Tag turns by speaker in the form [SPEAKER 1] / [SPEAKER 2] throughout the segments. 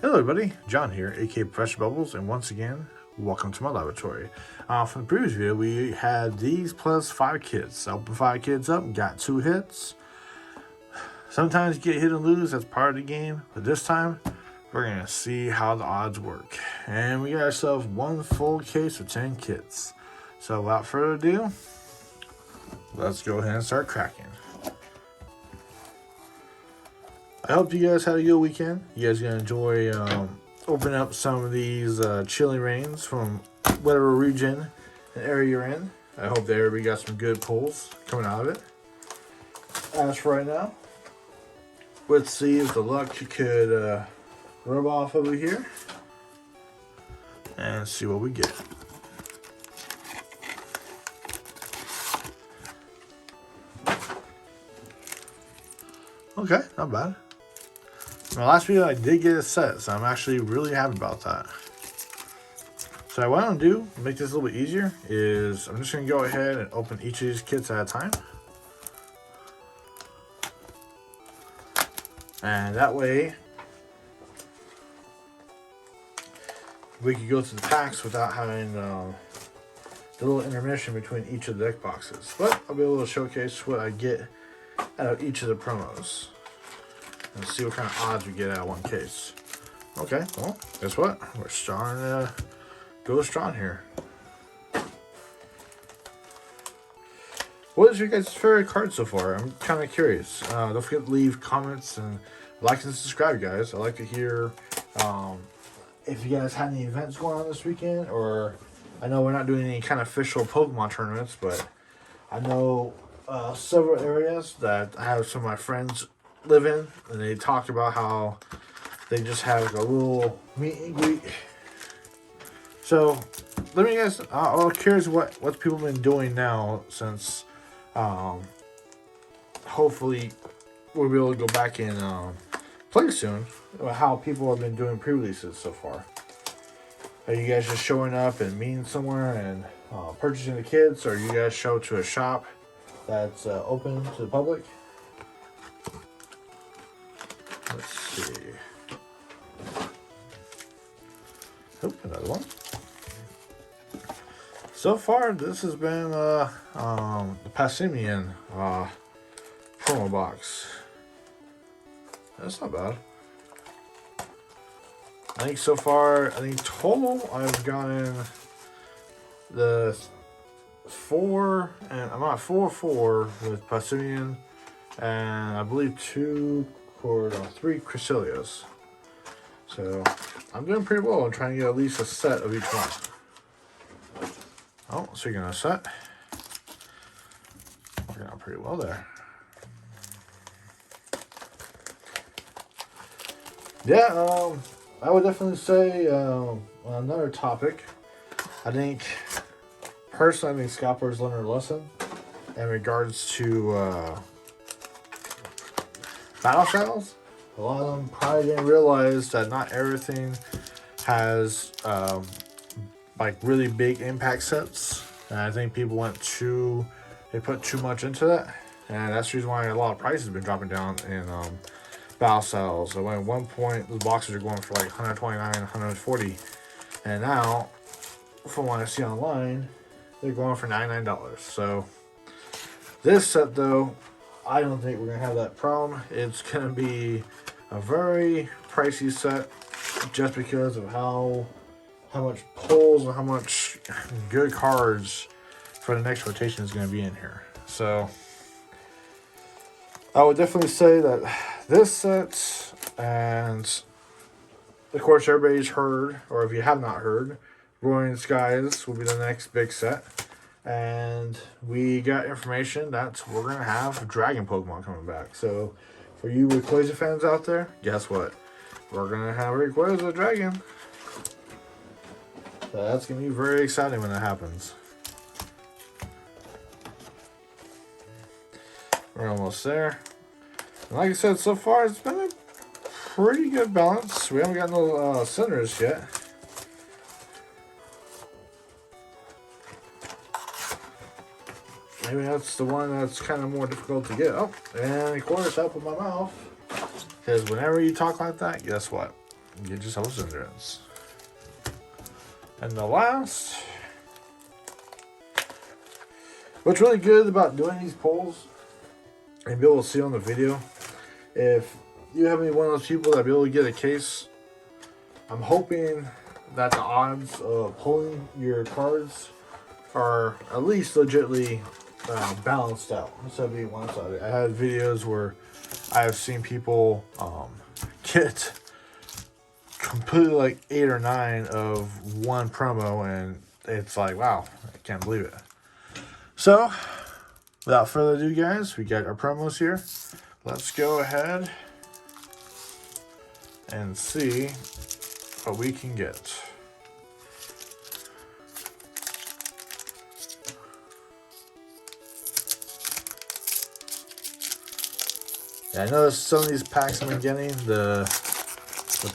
[SPEAKER 1] Hello everybody, John here, aka Professor Bubbles, and once again, welcome to my laboratory. From the previous video, we had these plus 5 kits. I opened 5 kits up, got 2 hits. Sometimes you get hit and lose, that's part of the game, but this time, we're going to see how the odds work. And we got ourselves one full case of 10 kits. So without further ado, let's go ahead and start cracking. I hope you guys had a good weekend. You guys gonna enjoy opening up some of these chili rains from whatever region and area you're in. I hope that everybody got some good pulls coming out of it. As for right now, let's see if the luck could rub off over here and see what we get. Okay, not bad. My last video I did get a set, so I'm actually really happy about that. So what I'm gonna do to make this a little bit easier is I'm just gonna go ahead and open each of these kits at a time. And that way we can go through the packs without having the little intermission between each of the deck boxes. But I'll be able to showcase what I get out of each of the promos. And see what kind of odds we get out of one case. Okay, well, guess what? We're starting to go strong here. What is your guys' favorite card so far? I'm kind of curious. Don't forget to leave comments and like and subscribe, guys. I'd like to hear if you guys had any events going on this weekend, or I know we're not doing any kind of official Pokemon tournaments, but I know several areas that I have some of my friends live in, and they talked about how they just have like a little meet and greet. So let me guys, I'm curious what people have been doing now since hopefully we'll be able to go back and play soon. How people have been doing pre-releases so far. Are you guys just showing up and meeting somewhere and purchasing the kits, or you guys show to a shop that's open to the public? Let's see. Oh, another one. So far, this has been the Passimian promo box. That's not bad. I think so far, total I've gotten the 4, and I'm at 4 with Passimian, and I believe 3 Cresselia. So I'm doing pretty well. I'm trying to get at least a set of each one. Oh, so you're gonna set. Working out pretty well there. Yeah, I would definitely say on another topic, I think personally scalpers learned a lesson in regards to battle styles. A lot of them probably didn't realize that not everything has like really big impact sets, and I think people they put too much into that, and that's the reason why a lot of prices have been dropping down in battle styles. So at one point those boxes are going for like 129, 140, and now from what I see online they're going for $99. So this set though, I don't think we're gonna have that problem. It's gonna be a very pricey set just because of how much pulls and how much good cards for the next rotation is gonna be in here. So I would definitely say that this set, and of course everybody's heard, or if you have not heard, Roaring Skies will be the next big set. And we got information that we're going to have Dragon Pokemon coming back. So, for you Rayquaza fans out there, guess what? We're going to have Rayquaza Dragon. So that's going to be very exciting when that happens. We're almost there. And like I said, so far it's been a pretty good balance. We haven't got no Cinders yet. Maybe that's the one that's kind of more difficult to get. Oh, and of course, up in my mouth. Because whenever you talk like that, guess what? get yourself a Cinderace. And the last, what's really good about doing these polls, and be able to see on the video, if you have any one of those people that be able to get a case, I'm hoping that the odds of pulling your cards are at least legitimately balanced out instead of being one-sided. I had videos where I have seen people get completely like 8 or 9 of one promo, and it's like, wow, I can't believe it. So without further ado, guys, we got our promos here. Let's go ahead and see what we can get. Yeah, I noticed some of these packs I'm getting, the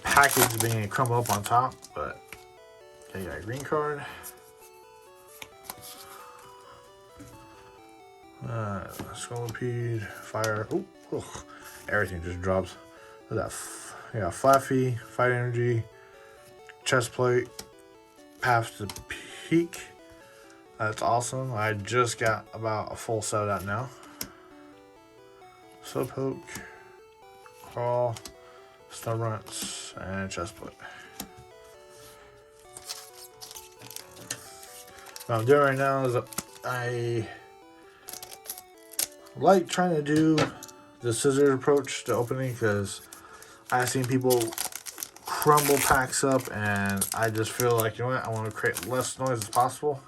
[SPEAKER 1] package being crumbled up on top, but okay, got a green card. Scolipede, fire. Oh, everything just drops. Look at that. Yeah, Flaffy, Fight Energy, Chest Plate, Path to Peak. That's awesome. I just got about a full set of that now. Slowpoke, Crawl, Stunrunts, and Chest Plate. What I'm doing right now is I like trying to do the scissors approach to opening, because I've seen people crumble packs up, and I just feel like, you know what, I want to create less noise as possible.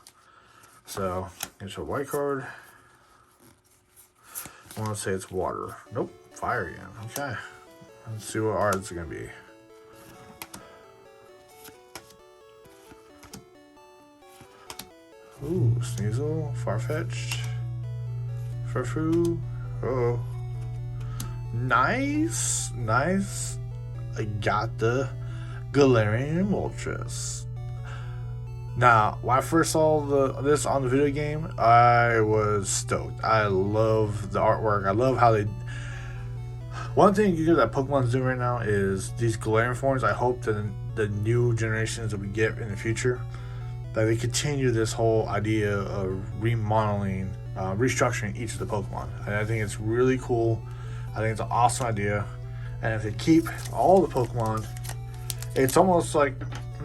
[SPEAKER 1] So, get your white card. I want to say it's water. Nope, fire again. Okay, let's see what odds are going to be. Ooh, Sneasel, Farfetch'd, Furfrou. Oh, nice. I got the Galarian Moltres. Now, when I first saw this on the video game, I was stoked. I love the artwork. I love how they. One thing you get that Pokemon's doing right now is these Galarian forms. I hope that the new generations that we get in the future, that they continue this whole idea of remodeling, restructuring each of the Pokemon. And I think it's really cool. I think it's an awesome idea. And if they keep all the Pokemon, it's almost like,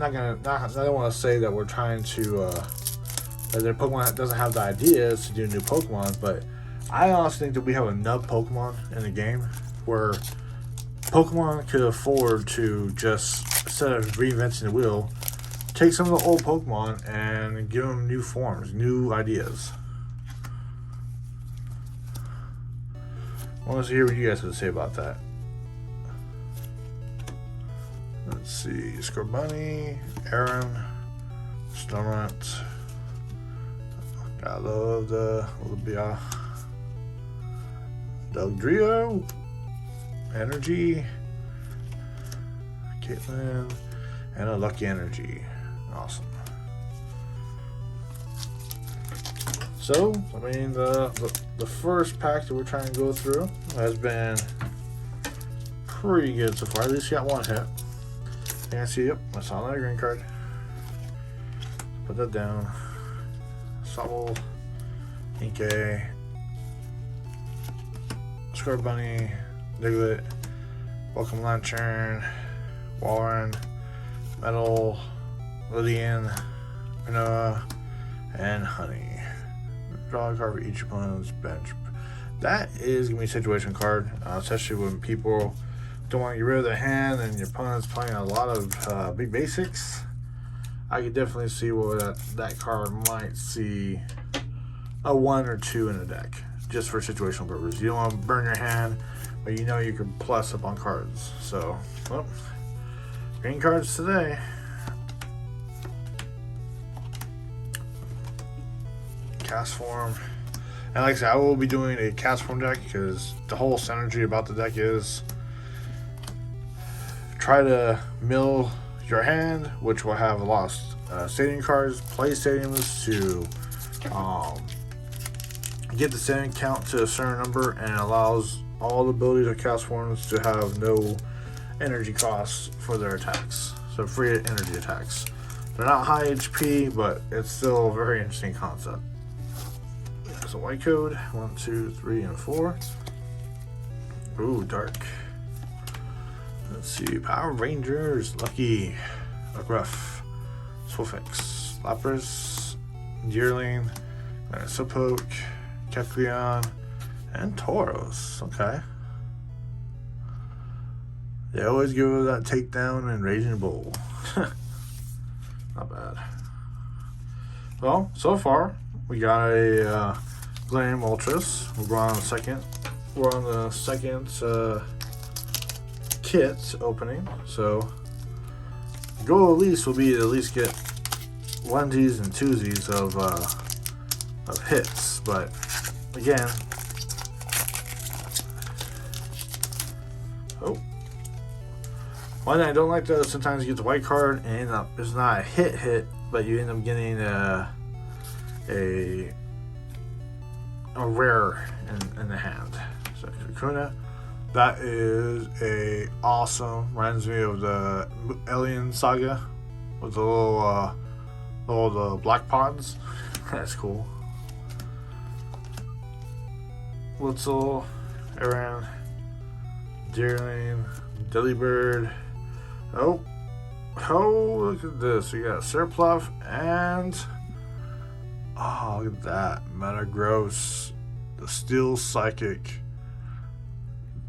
[SPEAKER 1] I don't want to say that we're trying to, that their Pokemon doesn't have the ideas to do new Pokemon, but I honestly think that we have enough Pokemon in the game where Pokemon could afford to just, instead of reinventing the wheel, take some of the old Pokemon and give them new forms, new ideas. I want to hear what you guys have to say about that. Let's see, Scorbunny, Aaron, Snorunt. I love the Olivia, Dugtrio, Energy, Caitlin, and a Lucky Energy. Awesome. So, I mean, the first pack that we're trying to go through has been pretty good so far. At least got one hit. I see, yep, I saw that green card. Put that down. Sobble, Inkay, Scorbunny, Diglett, Welcome Lantern, Walrein, Metal, Lydian, Manoa, and Honey. Draw a card for each opponent's bench. That is going to be a situation card, especially when people don't want to get rid of their hand and your opponent's playing a lot of big basics. I could definitely see where that card might see a 1 or 2 in a deck, just for situational purposes. You don't want to burn your hand, but you know you can plus up on cards. So, well, green cards today. Cast form. And like I said, I will be doing a cast form deck, because the whole synergy about the deck is try to mill your hand, which will have a lot of stadium cards, play stadiums to get the stadium count to a certain number, and allows all the abilities of cast forms to have no energy costs for their attacks. So free energy attacks. They're not high HP, but it's still a very interesting concept. There's a white code. 1, 2, 3, and 4. Ooh, dark. Let's see. Power Rangers. Lucky. Rough. Swifix. Lapras. Deerling. Slowpoke. Kecleon. And Tauros. Okay. They always give us that takedown and Raging Bull. Not bad. Well, so far we got a Galarian Moltres. We're on the second. We're on the second kit opening. So the goal at least will be to at least get onesies and twosies of hits. But again, one thing I don't like though, sometimes you get the white card and end up, it's not a hit, but you end up getting a rare in the hand. So Kakuna, that is a awesome. Reminds me of the Alien Saga with the little black pods. That's cool. Witzel, Aran, Deerling, Delibird. Oh, look at this. We got Surpluff and look at that. Metagross, the Steel Psychic.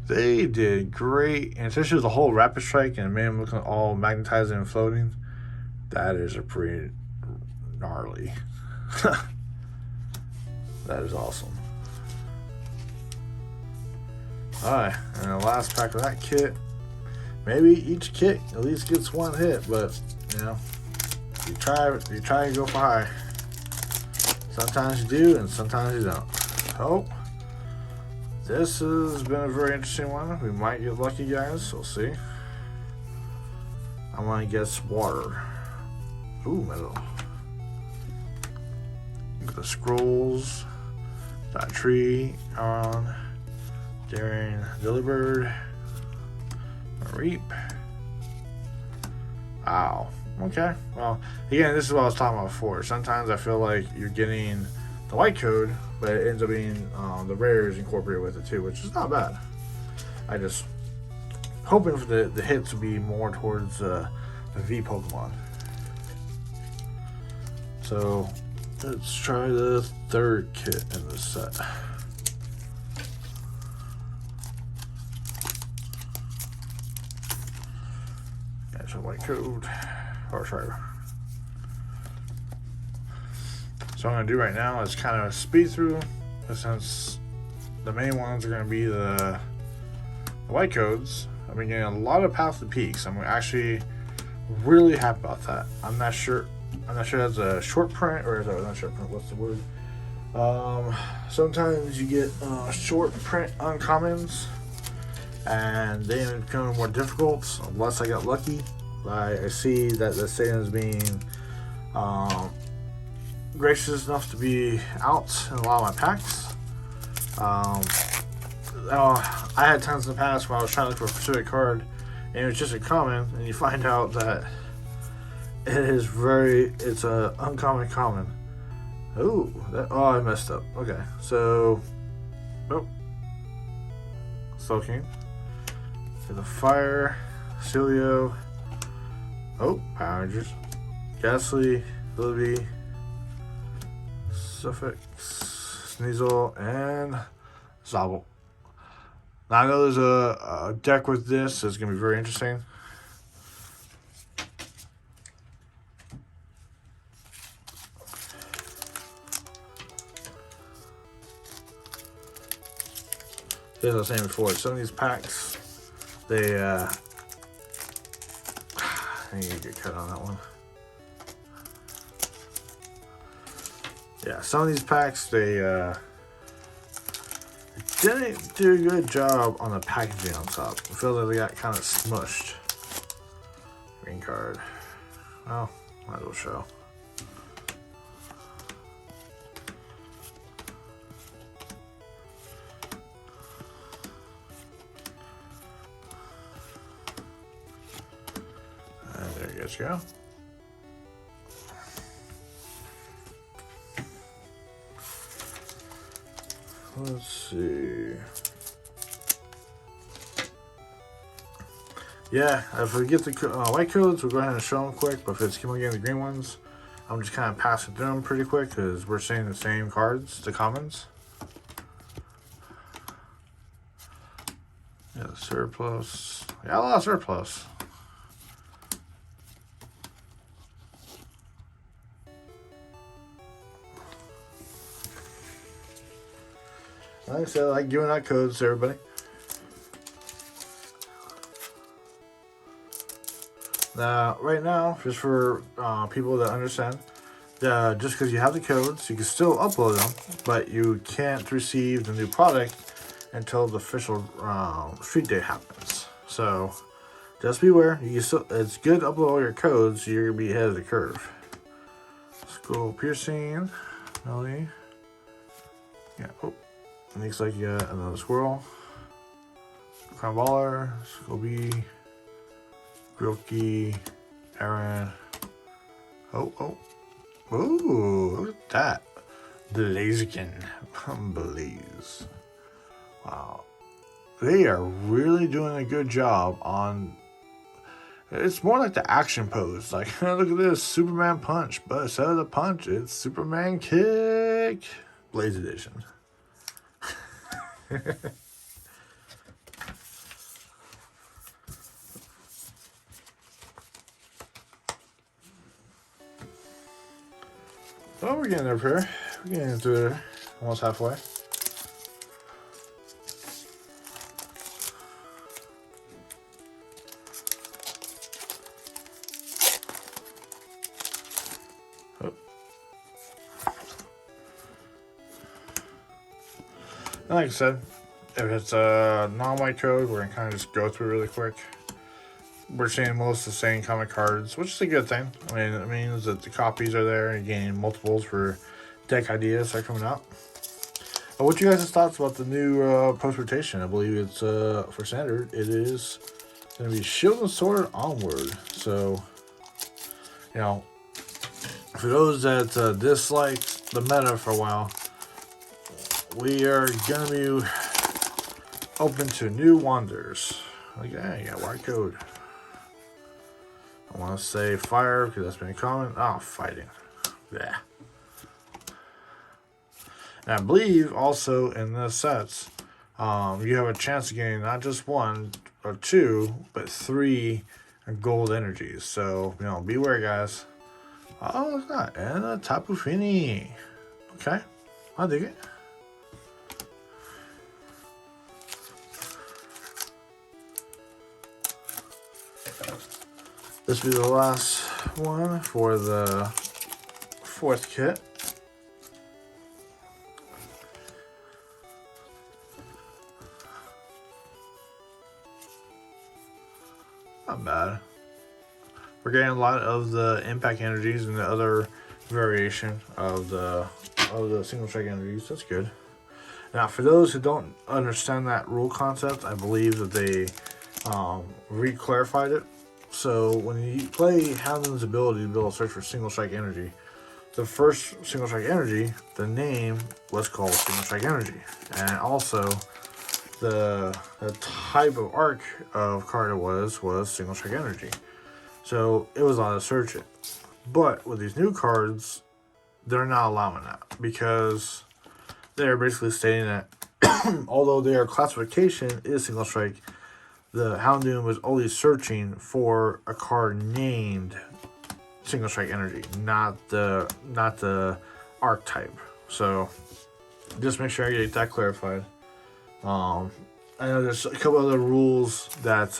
[SPEAKER 1] They did great. And especially the whole Rapid Strike and man looking all magnetizing and floating. That is a pretty gnarly. That is awesome. Alright, and the last pack of that kit. Maybe each kit at least gets one hit, but you know, you try to go for high. Sometimes you do, and sometimes you don't. Oh, this has been a very interesting one. We might get lucky, guys. We'll see. I'm gonna guess water. Ooh, metal. Look at the scrolls. That tree on. Daring Delibird. Reap. Wow. Okay. Well, again, this is what I was talking about before. Sometimes I feel like you're getting the white code, but it ends up being the rares incorporated with it too, which is not bad. I just hoping for the hits to be more towards the V Pokemon. So let's try the third kit in this set. White code, or sorry. So what I'm gonna do right now is kind of speed through, since the main ones are gonna be the white codes. I've been getting a lot of Path to Peaks. I'm actually really happy about that. I'm not sure that's a short print or is that not short print? What's the word? Sometimes you get short print uncommons, and they end up becoming more difficult unless I got lucky. I see that the Satan is being gracious enough to be out in a lot of my packs. I had times in the past when I was trying to look for a specific card and it was just a common, and you find out that it's a uncommon common. I messed up. Okay, so Slowking. The Fire, Celio. Power Rangers. Ghastly, Lilby, Suffix, Sneasel, and Zobble. Now I know there's a deck with this that's going to be very interesting. As I was saying before, some of these packs, they I need to get cut on that one. Yeah, some of these packs, they didn't do a good job on the packaging on top. I feel like they got kind of smushed. Green card. Well, might as well show. Let's go. Let's see. Yeah, if we get the white codes, we'll go ahead and show them quick. But if it's keep on getting the green ones, I'm just kind of passing through them pretty quick because we're seeing the same cards, the commons. Yeah, the surplus. Yeah, a lot of surplus. Like I said, I like giving out codes to everybody. Now, right now, just for people that understand, just because you have the codes, you can still upload them, but you can't receive the new product until the official street date happens. So, just beware. You can still, it's good to upload all your codes, so you're going to be ahead of the curve. Skull piercing, Melody. Yeah, oh. Looks like you got another squirrel. Crown Baller, Scobie, Grokey, Aaron. Oh. Ooh, look at that. Blaziken. Blaze. Wow. They are really doing a good job on... It's more like the action pose. Like, look at this. Superman punch. But instead of the punch, it's Superman kick. Blaze Edition. Well, we're getting up here. We're getting into it almost halfway. Oh. And like I said, if it's a non-white code, we're going to kind of just go through really quick. We're seeing most of the same comic cards, which is a good thing. I mean, it means that the copies are there and getting multiples for deck ideas that are coming out. What you guys' thoughts about the new post-rotation? I believe it's for standard. It is going to be Shield and Sword Onward. So, you know, for those that disliked the meta for a while, we are going to be open to new wonders. Like, yeah, you got white code. I want to say fire because that's been common. Oh, fighting. Yeah. And I believe also in the sets, you have a chance of getting not just one or two, but 3 gold energies. So, you know, beware, guys. Oh, look at that. And a Tapu Fini. Okay. I dig it. This will be the last one for the 4th kit. Not bad. We're getting a lot of the impact energies and the other variation of the single strike energies. That's good. Now, for those who don't understand that rule concept, I believe that they re-clarified it. So when you play Houndoom's ability to be able to search for single strike energy, the first single strike energy, the name was called single strike energy, and also the type of arc of card it was single strike energy. So it was allowed to search it. But with these new cards, they're not allowing that because they're basically stating that although their classification is single strike, the Houndoom was only searching for a card named single strike energy, not the archetype. So just make sure I get that clarified. I know there's a couple other rules that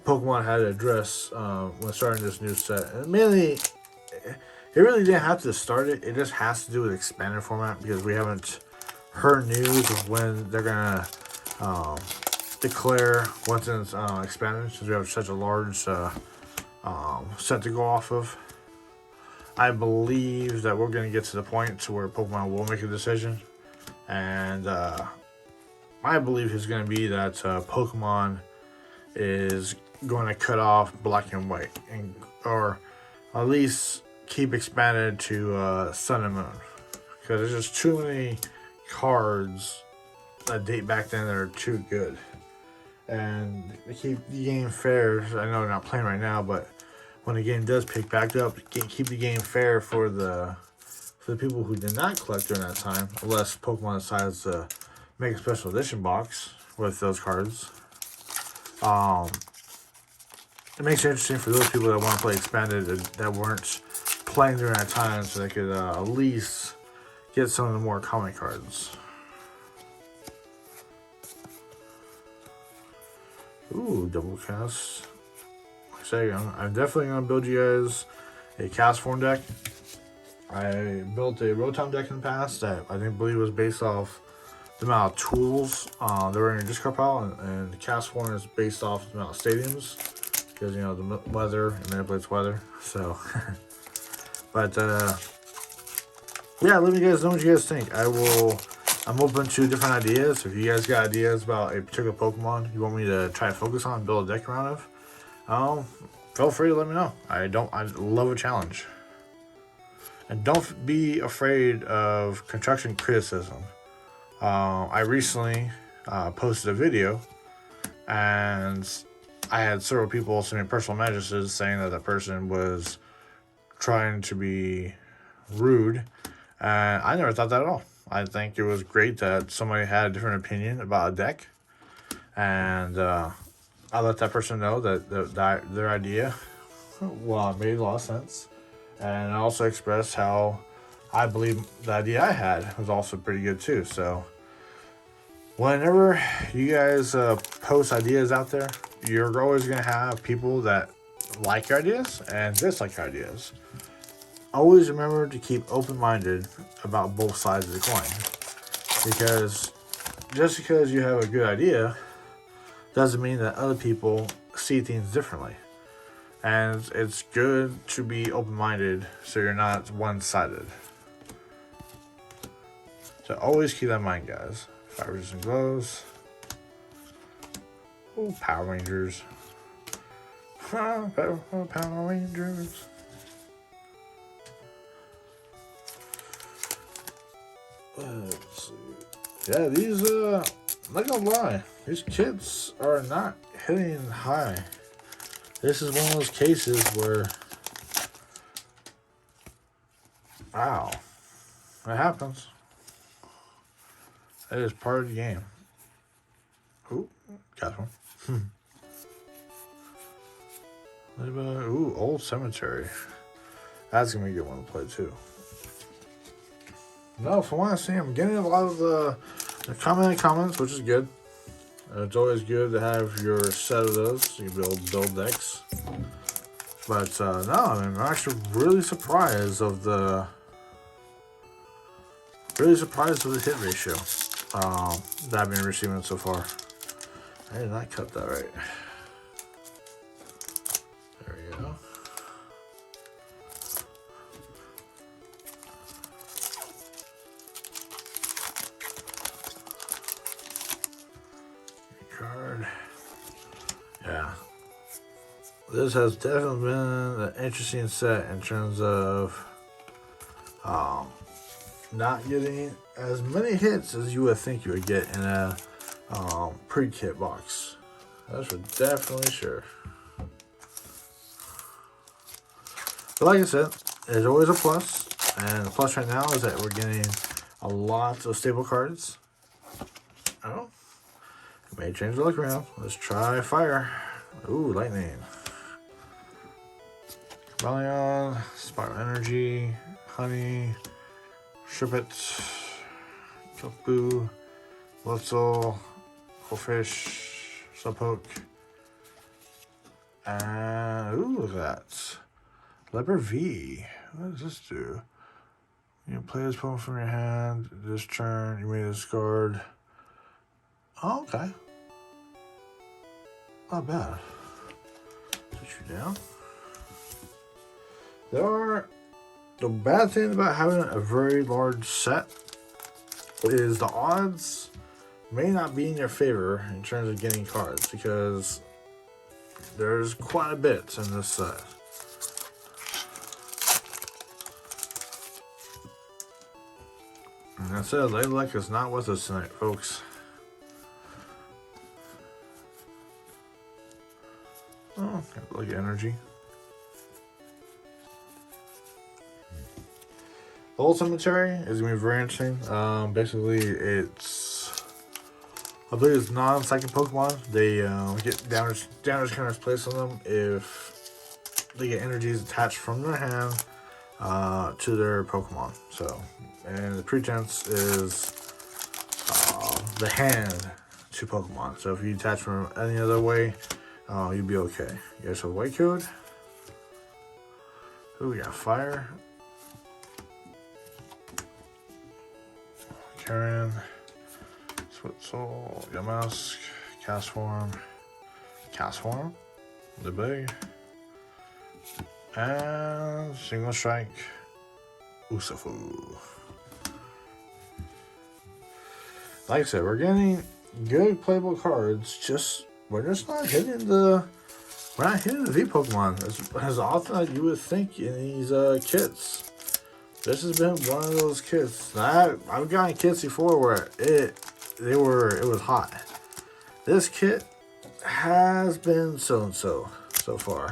[SPEAKER 1] Pokemon had to address when starting this new set, and mainly it really didn't have to start it. It just has to do with expanded format because we haven't heard news of when they're gonna declare what's in expanded, since we have such a large set to go off of. I believe that we're going to get to the point to where Pokemon will make a decision, and my belief is going to be that Pokemon is going to cut off black and white, and or at least keep expanded to Sun and Moon, because there's just too many cards that date back then that are too good. And to keep the game fair, I know they're not playing right now, but when the game does pick back up, keep the game fair for the people who did not collect during that time, unless Pokemon decides to make a special edition box with those cards. It makes it interesting for those people that want to play expanded that weren't playing during that time, so they could at least get some of the more common cards. Ooh, double cast. Like I say, I'm definitely going to build you guys a cast form deck. I built a Rotom deck in the past that I believe was based off the amount of tools that were in your discard pile, and the cast form is based off the amount of stadiums, because you know the weather, it manipulates weather. So, but yeah, let me guys know what you guys think. I'm open to different ideas. If you guys got ideas about a particular Pokemon you want me to try to focus on, build a deck around of, feel free to let me know. I love a challenge. And don't be afraid of construction criticism. I recently posted a video, and I had several people send me personal messages saying that that person was trying to be rude, and I never thought that at all. I think it was great that somebody had a different opinion about a deck, and I let that person know that their idea, well, it made a lot of sense. And I also expressed how I believe the idea I had was also pretty good too. So whenever you guys post ideas out there, you're always going to have people that like your ideas and dislike your ideas. Always remember to keep open-minded about both sides of the coin. Because just because you have a good idea doesn't mean that other people see things differently. And it's good to be open-minded so you're not one-sided. So always keep that in mind, guys. Fire resistant glows. Oh, Power Rangers. Power Rangers. Let's see. Yeah, these, I'm not gonna lie. These kits are not hitting high. This is one of those cases where, wow, that happens. That is part of the game. Ooh, got one. Ooh, Old Cemetery. That's going to be a good one to play too. No, from what I see, I'm getting a lot of the comments, which is good. It's always good to have your set of those so you can build decks. But no, I'm actually really surprised of the hit ratio that I've been receiving so far. I did not cut that right. There we go. Card. Yeah. This has definitely been an interesting set in terms of not getting as many hits as you would think you would get in a pre-kit box. That's for definitely sure. But like I said, there's always a plus, and the plus right now is that we're getting a lot of stable cards. Oh, may change the look around. Let's try fire. Ooh, lightning. Brillion, Spiral Energy, Honey, Shripit, Kilpoo, Blitzel, Goldfish, Slowpoke, and ooh, look at that. Leopard V. What does this do? You can play this Pokemon from your hand. This turn, you may discard. Oh, okay. Not bad. Put you down. The bad thing about having a very large set is the odds may not be in your favor in terms of getting cards, because There's quite a bit in this set. And that's it. Lady Luck is not with us tonight, folks. Oh, got like energy. The whole cemetery is gonna be very interesting. Basically, it's, I believe it's non-psychic Pokemon. They get damage counters placed on them if they get energies attached from their hand to their Pokemon. So, and the pretense is the hand to Pokemon. So if you attach from any other way, you'd be okay. Yeah, so white code. Ooh, we got fire. Karen, Switzel, Yamask, Castform, the big, and Single Strike, Usafu. Like I said, we're getting good playable cards. We're not hitting the V Pokemon as often as you would think in these kits. This has been one of those kits. I've gotten kits before where it was hot. This kit has been so far.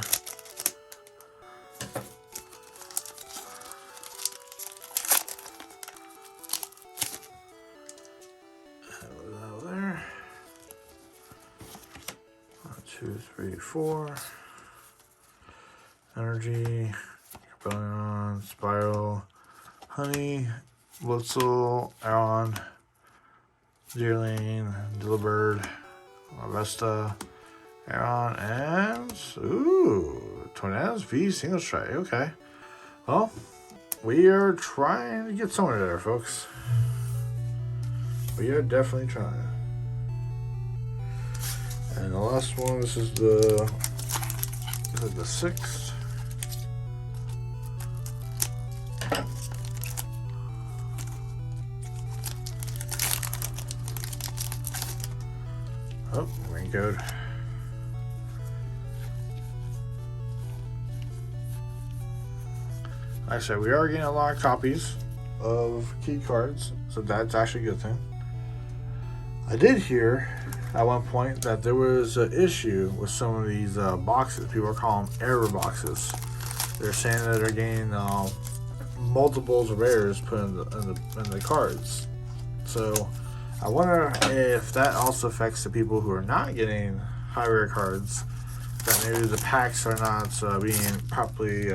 [SPEAKER 1] There. 1, 2, 3, 4. Energy, Rebellion, Spiral, Honey, Blitzel, Aron, Deerling, Delibird, Arvesta, Aron, and Tornadus V Single Strike. Okay. Well, we are trying to get somewhere there, folks. We are definitely trying. And the last one, this is the 6th. Oh, rain code. Like I said, we are getting a lot of copies of key cards, so that's actually a good thing. I did hear at one point that there was an issue with some of these boxes. People are calling them error boxes. They're saying that they're getting multiples of errors put in the cards. So I wonder if that also affects the people who are not getting high rare cards, that maybe the packs are not being properly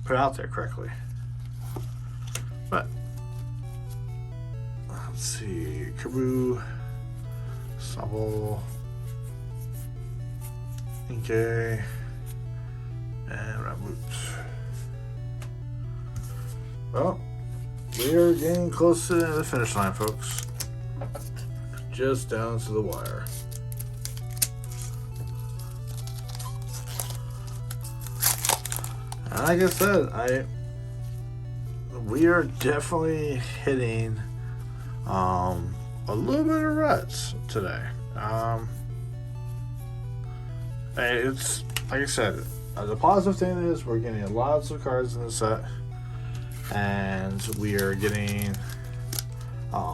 [SPEAKER 1] put out there correctly. But let's see, Kaboo, Sobble, Inkay, and Raboot. Well, we are getting close to the finish line, folks. Just down to the wire. And like I said, we are definitely hitting a little bit of ruts today. It's like I said, the positive thing is we're getting lots of cards in the set, and we are getting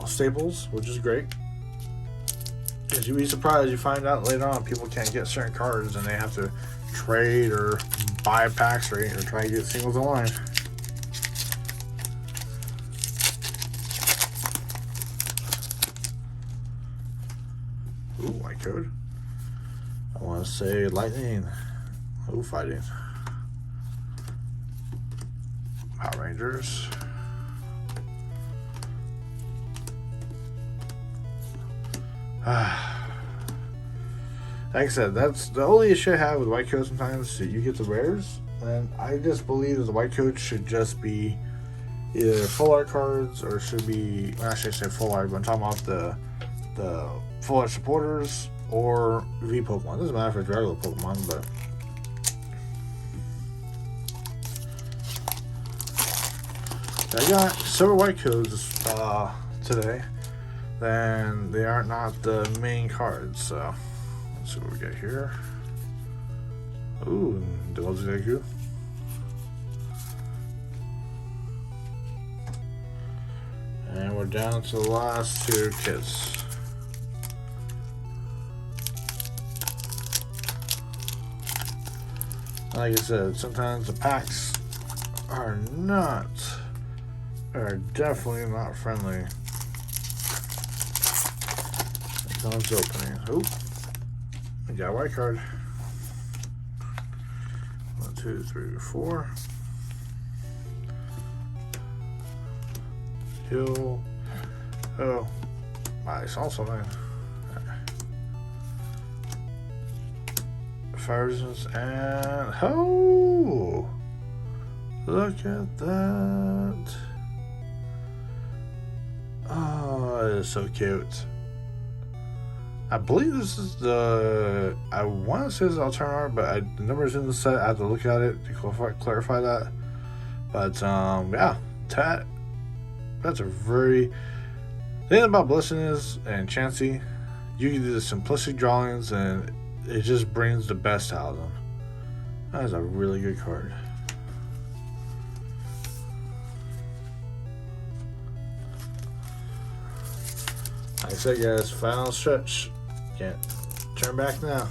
[SPEAKER 1] staples, which is great. Because you'd be surprised, you find out later on people can't get certain cards and they have to trade or buy packs or try to get singles online. Ooh, white code. I want to say lightning. Ooh, fighting. Power Rangers. Like I said, that's the only issue I have with white code sometimes. You get the rares, and I just believe that the white code should just be either full art cards or should be, well, actually I say full art, but I'm talking about the full art supporters or V Pokemon. It doesn't matter if it's regular Pokemon, but I got several white codes today. Then they are not the main cards, so let's see what we get here. Ooh, Deku. And we're down to the last two kits. Like I said, sometimes the packs are definitely not friendly. It comes opening. Oop. I got a white card. 1, 2, 3, 4. Heal. Oh, I saw something. Fire resistance and oh, look at that! Oh, it is so cute. I believe this is the. I want to say it's alternate art, but the numbers in the set. I have to look at it to clarify that. But yeah, that's a very. The thing about Blessing is and Chansey, you can do the simplistic drawings and it just brings the best out of them. That is a really good card. Like I said, guys, final stretch. Can't turn back now.